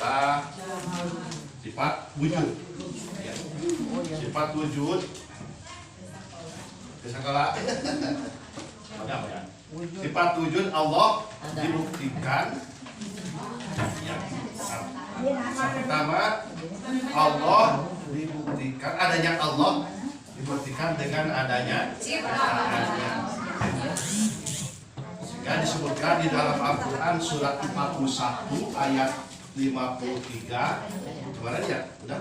adalah sifat wujud. Ya. Sifat wujud kesakala. Sifat wujud Allah dibuktikan. Ya. Pertama, Allah dibuktikan, adanya Allah dibuktikan dengan adanya ciptaannya. Sehingga disebutkan di dalam Al-Quran surat 41 ayat 53. Kemarin ya? Udah?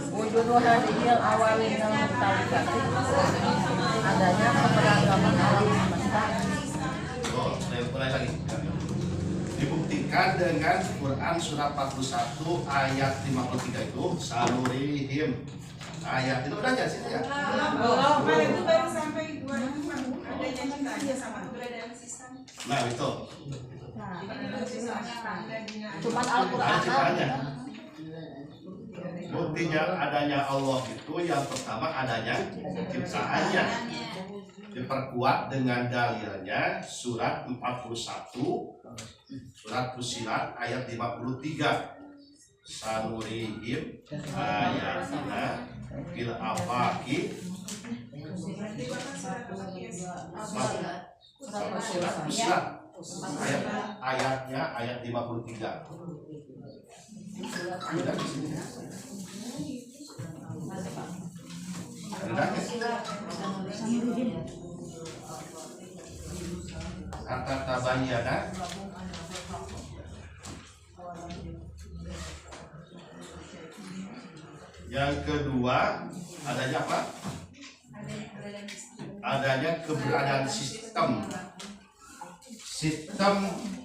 Wujud hadiyil awalin dalam talikati adanya keberagaman alam semesta. Saya mulai lagi. Dibuktikan dengan Quran surat 41 ayat 53 itu sanurihim. Ayat itu udah ya sih ya. Kalau itu baru sampai 25 adanya cintanya sama keberadaan sistem. Nah itu. Cuma Al-Quran Ciptaannya. Buktinya adanya Allah itu yang pertama adanya ciptaannya. Diperkuat dengan dalilnya surat 41 surat Fussilat ayat 53. Sanurihim ayatina fil afaqi. Surat Fussilat ayatnya ayat 53. Ada di sini. Kata tabayyana yang kedua adanya apa? Adanya keberadaan sistem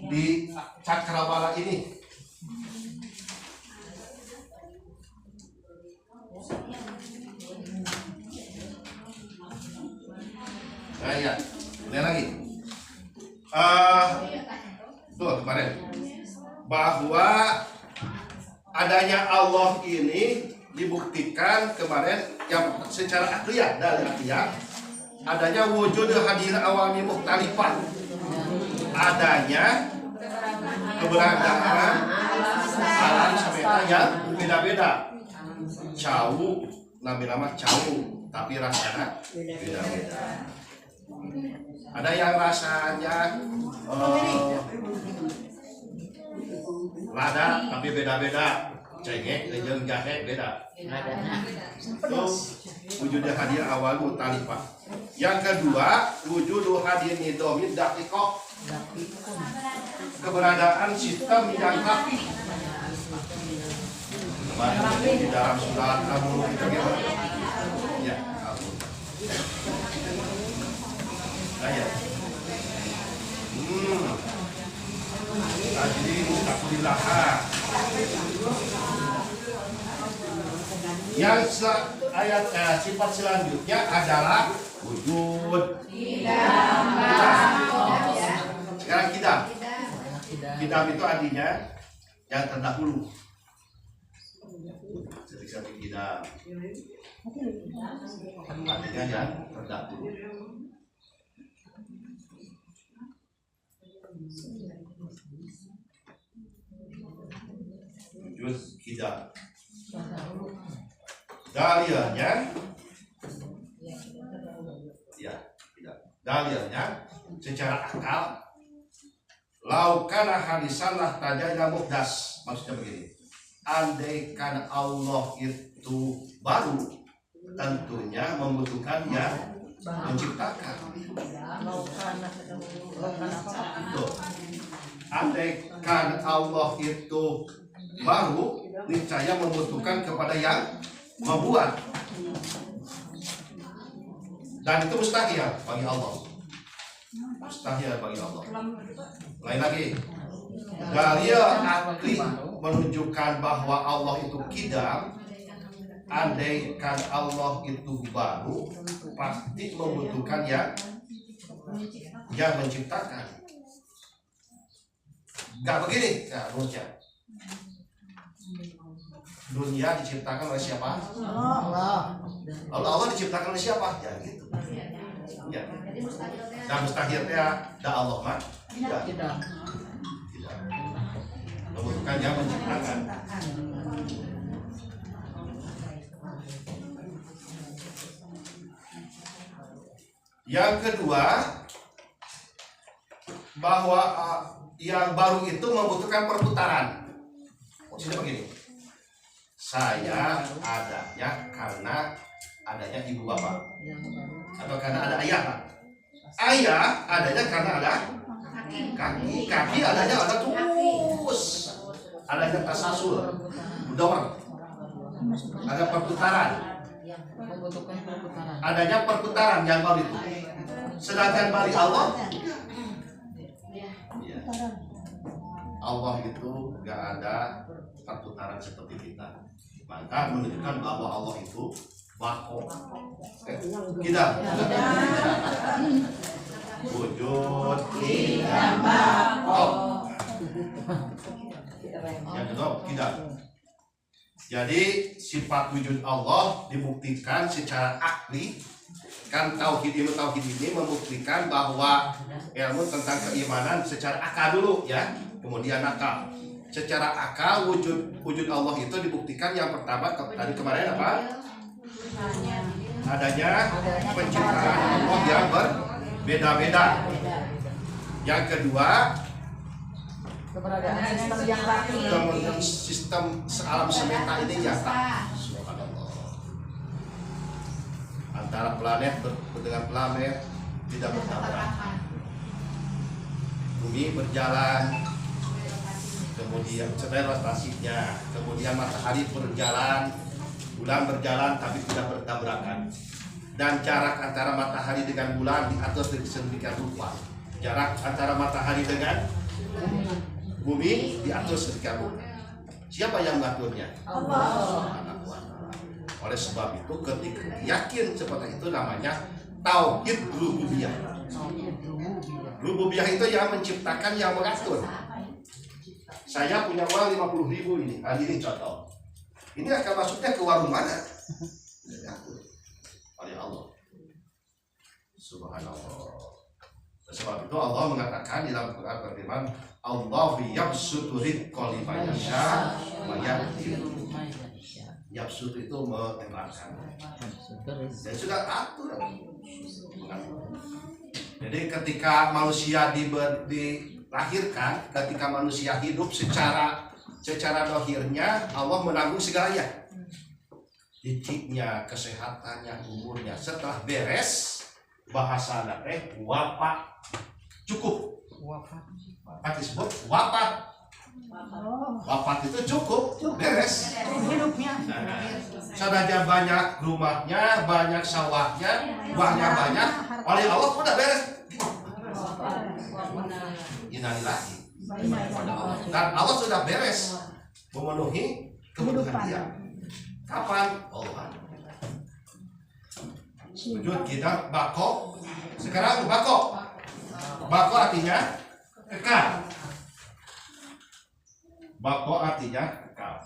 di cakrawala ini. Nah ya, lihat lagi. Tuh kemarin bahwa adanya Allah ini dibuktikan kemarin yang secara akliyah dari akliyah adanya wujud hadir awami mukhtalifah, adanya keberadaan alam semesta yang beda-beda. Jauh nama jauh tapi rasanya beda-beda. Ada yang rasanya lada tapi beda-beda. Cengek jeung jahe beda. Itu wujudnya hadir awal mutalifah. Yang kedua, wujud hadir nidomid dakikoh. Keberadaan sistem yang rapi. Kemarin di dalam surat Al-Mulk itu gimana? Ya, Al-Mulk. Saya. Tadi mustaqbillah. Yang ayat sifat selanjutnya adalah wujud. Sekarang kidam. Kidam itu artinya yang terdahulu. Ketika kidam artinya yang terdahulu. Wujud kidam. Dalilnya ya, tidak. Dalilnya secara akal laukana hadisanlah tajanya muhdas. Maksudnya begini, andaikan Allah itu baru, tentunya membutuhkan yang menciptakan. Andaikan Allah itu baru, niscaya membutuhkan kepada yang membuat, dan itu mustahil bagi Allah. Mustahil bagi Allah. Lain lagi, dalil akli menunjukkan bahwa Allah itu kidam. Andaikan Allah itu baru, pasti membutuhkan yang menciptakan. Gak begini, nah, rumusnya. Dunia diciptakan oleh siapa? Allah. Allah diciptakan oleh siapa? Ya gitu. Ya. Dan mustahil teh da Allah mah tidak. Tidak. Membutuhkan yang menciptakan. Yang kedua, bahwa yang baru itu membutuhkan perputaran. Maksudnya begini, saya adanya karena adanya ibu bapak, atau karena ada ayah. Ayah adanya karena ada kaki, kaki adanya ada terus, adanya tasasul, dor, ada perputaran, Membutuhkan perputaran. adanya perputaran yang baru itu. Sedangkan bagi Allah, ya, Allah itu gak ada perputaran seperti kita. Maka menunjukkan bahwa Allah itu bako. Tidak. Wujud tidak bako. Yang kedua, tidak. Jadi sifat wujud Allah dibuktikan secara akli. Kan tauhid ini membuktikan bahwa ilmu tentang keimanan secara akal dulu ya, kemudian akal. Secara akal wujud Allah itu dibuktikan yang pertama tadi kemarin apa? Adanya penciptaan Allah yang berbeda-beda. Yang kedua, Keberadaan sistem yang rapi. kemudian sistem alam semesta ini nyata. Subhanallah. Antara planet dengan planet tidak bertabrakan. Bumi berjalan, kemudian setelah rotasinya, kemudian matahari berjalan, bulan berjalan tapi tidak bertabrakan. Dan jarak antara matahari dengan bulan diatur sedemikian rupa. Jarak antara matahari dengan bumi diatur sedemikian rupa. Siapa yang mengaturnya? Allah. Oleh sebab itu ketika yakin seperti itu namanya tauhid rububiyah. Rububiyah itu yang menciptakan, yang mengatur. Saya punya uang 50.000 ini, hadirin contoh. Ini akan masuknya ke warung mana? Diatur oleh Allah. Subhanallah. Sebab itu Allah mengatakan di dalam Quran berfirman, Allahu yabsutu rizqa liman yasha wa yaqdir. Yabsut itu mengenakan dan sudah atur. Jadi ketika manusia dilahirkan, ketika manusia hidup secara dohirnya Allah menanggung segalanya, cicitnya, kesehatannya, umurnya. Setelah beres bahasa teh wafat cukup. Wafat disebut wafat. Wafat itu cukup, beres. Saudara banyak rumahnya, banyak sawahnya, uangnya banyak, oleh Allah udah beres. Innalillahi. Dan Allah sudah beres memenuhi kebutuhan dia. Kapan? Allah. Wujud kita bako. Sekarang bako. Bako artinya kekal. Bako artinya kekal.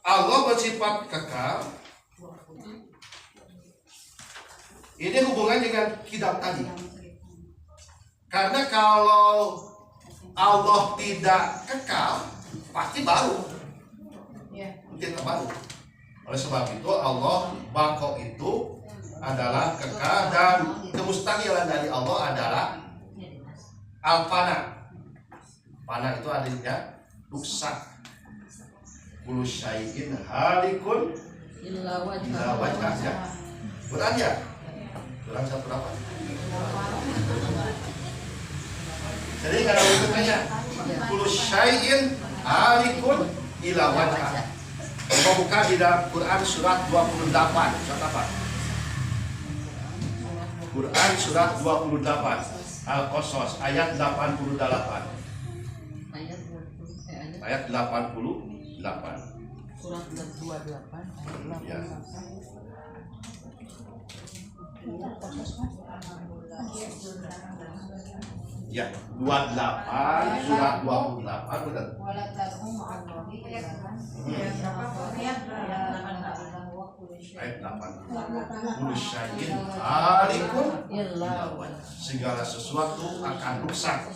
Allah bersifat kekal. Ini hubungan dengan kitab tadi. Karena kalau Allah tidak kekal, pasti baru. Tidak baru. Oleh sebab itu Allah bako itu adalah kekal, dan kemustahilan dari Allah adalah al-fana. Fana itu artinya rusak. Kullu syai'in halikun illa wajhah. Quran ya? Quran satu berapa? Jadi kalau bertanya, kullu syai'in halikun illa wajhah. Coba buka di dalam Quran surat 28. Surat apa? Quran surat 28 Al-Qasas ayat 88. Ayat 88. Surat 28 Ya. Ya, 28 surat 28 benar. Ayat 8. Kullu syai'in halikun illa wajhah. Segala sesuatu akan rusak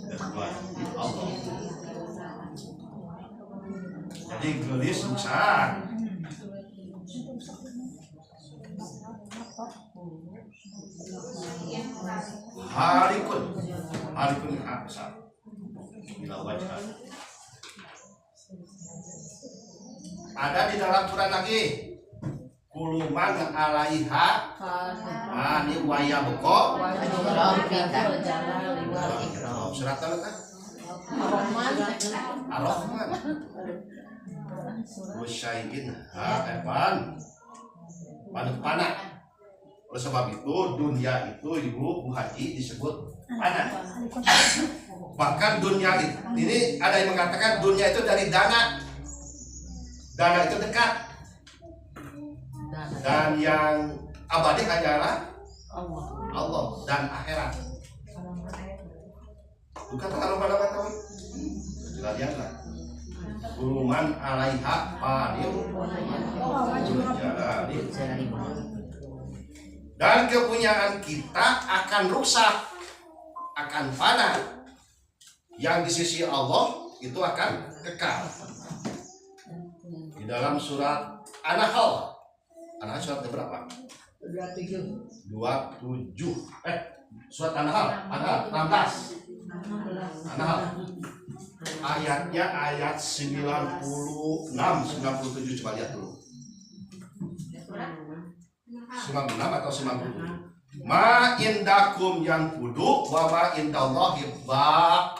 kecuali Allah. Jadi gelis rusak. Halikun rusak. Illa wajhah. Ada di dalam Quran lagi. Kuluman alaiha ani waya beko surat apa kan? Ar-Rahman. Wasyai'in ha'epan panah. Oleh sebab itu dunia itu ibu Bu Haji disebut panah. Bahkan dunia ini ada yang mengatakan dunia itu dari dana. Dana itu dekat. Dan yang abadi hanyalah Allah dan akhirat. Bukan terlalu pada jelajalah. Kuluman alaiha panil. Dan kepunyaan kita akan rusak, akan fana. Yang di sisi Allah itu akan kekal. Di dalam surat An-Nahl. An-Nahl surat berapa? 27. Surat An-Nahl 16. An-Nahl. Ayatnya ayat 96, 97, coba lihat dulu. 96 atau 97? Ma indakum yang kudu wa ma indallahi ba'.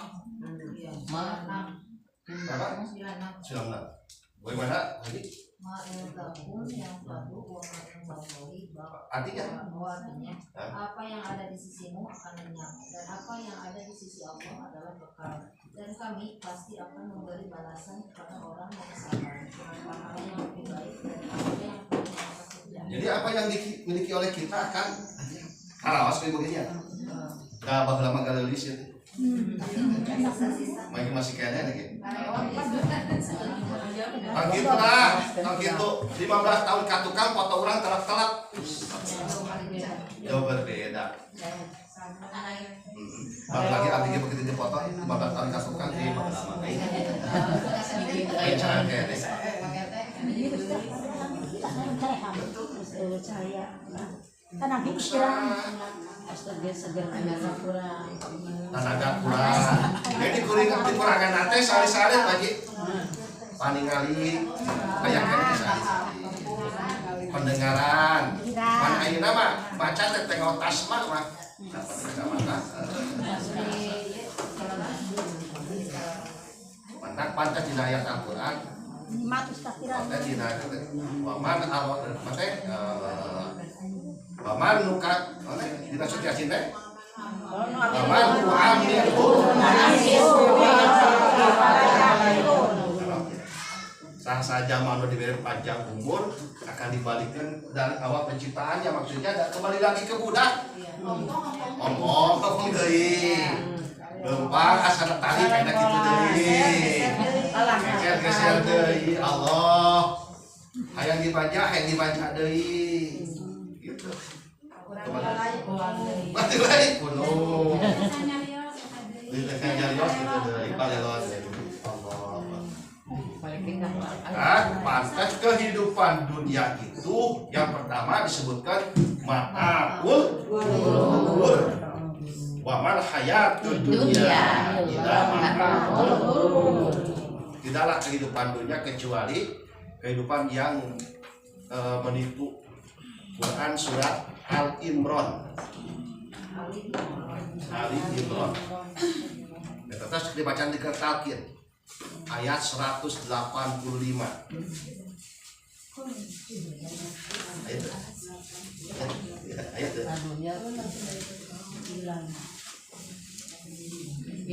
Berapa? 96. Bagaimana lagi? Artinya apa yang ada di sisimu akan lenyap dan apa yang ada di sisi Allah adalah kekal, dan kami pasti akan memberi balasan kepada orang yang sabar dengan pahala yang lebih baik dari apa yang mereka kerjakan. Jadi apa yang dimiliki oleh kita akan harawas kayak begini. Gak bakal lama galelis ya. Mungkin masih kayaknya nih. Kan gitu lah, kan gitu. 15 tahun katukang foto orang telat-telat. Jauh berbeda. Lagi artinya begitu di foto 15 tahun katukang di lama bicara kayak deh. Tenaga kurang. Jadi dikurangan nate sehari-hari bagi paningali kayak pendengaran. Pan ayeuna mah baca teh tengok tasma mah. Mantap pantas di ayat Al-Qur'an. Mata di ayat waman waman nuka kita sudah cinta waman mu'amilhu sah saja manusia diberi panjang umur akan dibalikkan dari awal penciptaannya, maksudnya kembali lagi ke budak ngomong deui lempang asal tali kayak gitu deui geser deui Allah hayang dibaca deui gitu. Mati lain kuno. Lihatkan jarios gitu dari palelos. Pantas kehidupan dunia itu yang pertama disebutkan mata'ul ghurur. Wa mal hayatud dunya illa mata'ul ghurur. Tidaklah kehidupan dunia kecuali kehidupan yang menipu. Quran surat Al-Imran. Al-Imran. Terus dibaca di Talqin ayat 185. Ayat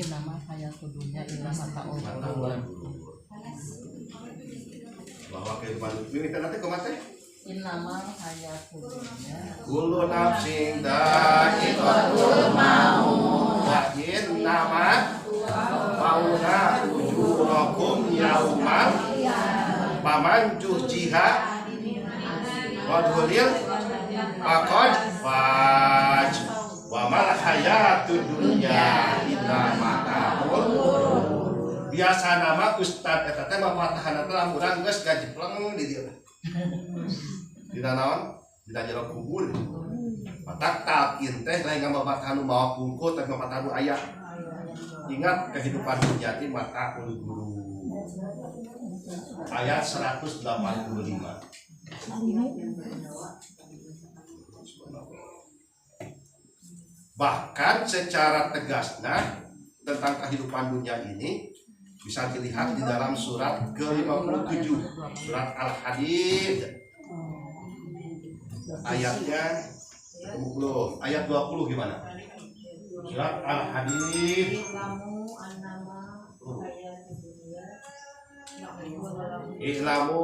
nama hayat dunia illa mata'ul ghurur. Bahwa kehidupan dunia kita nanti kemana? Innamal hayatud dunya kullu nafsin dha'iqatul maut. wa innama mauna ujurakum yaumal paman jujiha wadhulil faqad faj wa mal hayatud dunya illa mata'ul. Biasa nama ustad eta teh mapatahan teh lamun geus gajepleng di dieu. Dina naon? Dina jero kubur. Matak talqin teh lain ngambatahan nu mawa pungkul teh ngambatahan nu aya. Ingat kehidupan dunia ini mata'ul guru. Ayat 185. Bahkan secara tegasnya tentang kehidupan dunia ini bisa dilihat di dalam surat ke-57, surat Al-Hadid, ayatnya 20, ayat 20 gimana? Surat Al-Hadid. I'lamu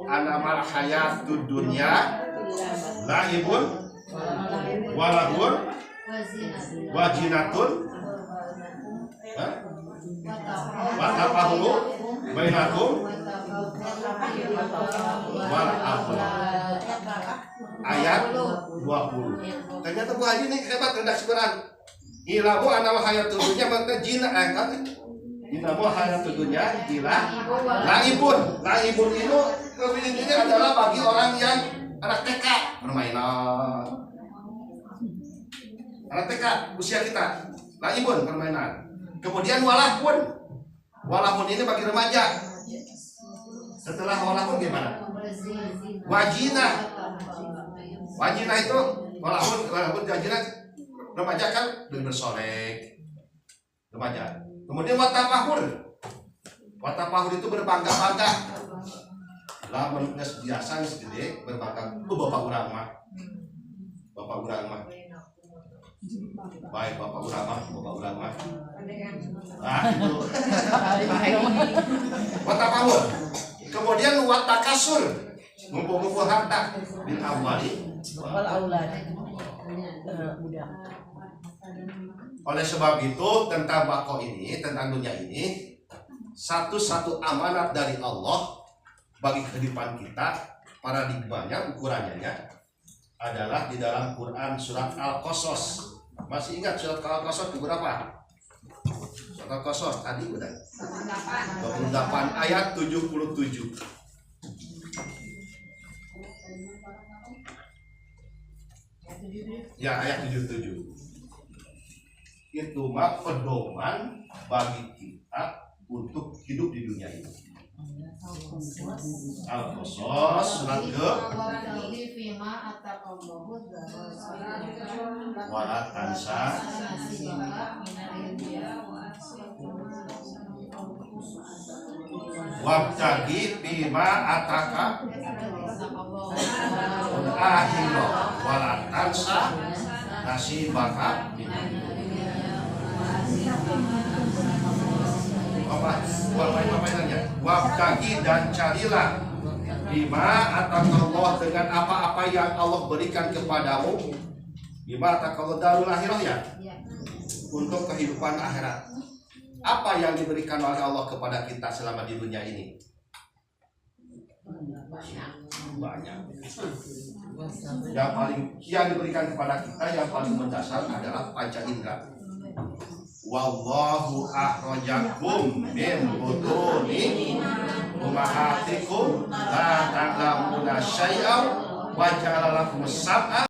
annamal hayatud dunya lahibun walahun wajinatun watafahulu bainakum wal aflah. Ayat 20. Ternyata Bu Haji ini hebat redaksi Quran. Ilamu annamal hayatud dunya maka jina kan. Ilamu hayatud dunya ila laibun. Laibun itu kepentingannya adalah bagi orang yang anak TK permainan. Anak TK usia kita laibun permainan. Kemudian walahun ini bagi remaja. Setelah walahun gimana? Wajinah. Wajinah itu walahun wajinah remaja kan bersolek remaja. Kemudian watafahur. Watafahur itu berbangga-bangga. Lah menulis biasa segede berbangga. Bapak urang mah. Bapak urang mah. Baik Bapak ulama. Nah itu. Watafahur. Kemudian watakasur, ngumpul-ngumpul harta bil amwali wal aulad. Budak. Oleh sebab itu tentang bako ini, tentang dunia ini, satu-satu amanat dari Allah bagi kehidupan kita, paradigmanya, ukurannya adalah di dalam Quran surat Al-Qasas. Masih ingat surat Al-Qasas itu berapa? Surat Al-Qasas tadi udah 28 ayat 77. Ya ayat 77. Itu mah pedoman bagi kita untuk hidup di dunia ini. Al-Qasas surat ke wala tansa wabtagi bima ataka akhirah wala tansa nasibaka wabtagi dan carilah bima atakallah dengan apa-apa yang Allah berikan kepadamu. Bima atakallah darul akhirah ya, untuk kehidupan akhirat. Apa yang diberikan oleh Allah kepada kita selama di dunia ini? Banyak. Yang diberikan kepada kita yang paling mendasar adalah panca indera. Wallahu akhrajakum min butuni ummahatikum la ta'lamuna syai'an wa ja'ala lakum sam'a